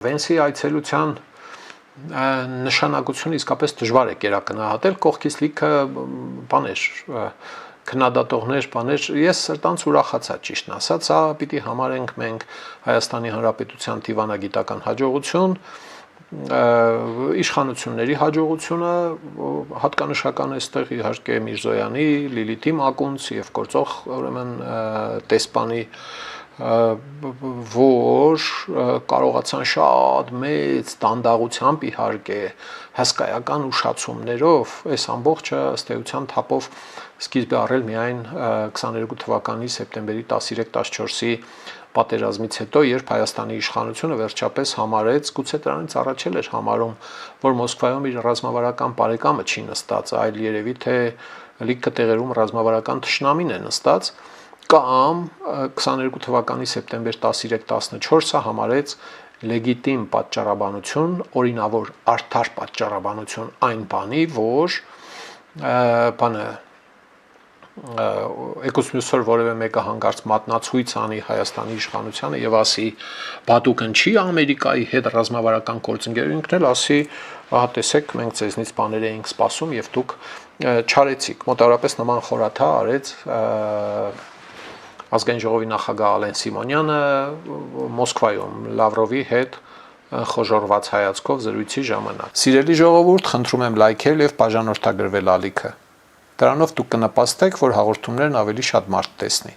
Վենսի այցելության նշանակությունը իսկապես դժվար է կերակնահատել, կողքից լիքը բաներ, քննադատողներ, բաներ, ես սրտանց ուրախացա ճիշտն ասած, սա պիտի համարենք մենք Հայաստանի Հանրապետության դիվանագիտական հաջողություն, իշխանությունների հաջողությունը, հատկանշական է այստեղ իհարկե Միրզոյանի, Լիլիթի Մակունց եւ գործող ուրեմն տեսփանի որ կարողացան շատ մեծ դանդաղությամբ իհարկե հսկայական ուշացումներով այս ամբողջը ըստ էության թափով սկիզբ է առել միայն 22 թվականի սեպտեմբերի 13-14-ի պատերազմից հետո, երբ Հայաստանի իշխանությունը վերջապես համարեց, գուցե դրանից առաջ էր համարում, որ Մոսկվայում իր ռազմավարական բարեկամը չի նստած, այլ երևի թե լիքը տեղերում ռազմավարական թշնամին է նստած, կամ 22 թվականի սեպտեմբեր 13-14-ը համարեց լեգիտիմ պատճառաբանություն, օրինավոր արդար պատճառաբանություն այն բանի, որ բանը եկուսմյուսոր որևէ մեկը հանգարց մատնացույց անի Հայաստանի իշխանությանը եւ ասի բադուկն չի Ամերիկայի հետ ռազմավարական գործընկեր ինքնել ասի ահա տեսեք մենք ձեզնից բաներ էինք սպասում եւ դուք չարեցիք մոտավորապես նման խորաթա արեց ազգային ժողովի նախագահ Ալեն Սիմոնյանը Մոսկվայում Լավրովի հետ խոժորված հայացքով զրույցի ժամանակ Սիրելի ժողովուրդ խնդրում եմ լայքել եւ բաժանորդագրվել ալիքը Դրանով դուք կնպաստեք, որ հաղորդումներն ավելի շատ մարդ տեսնի։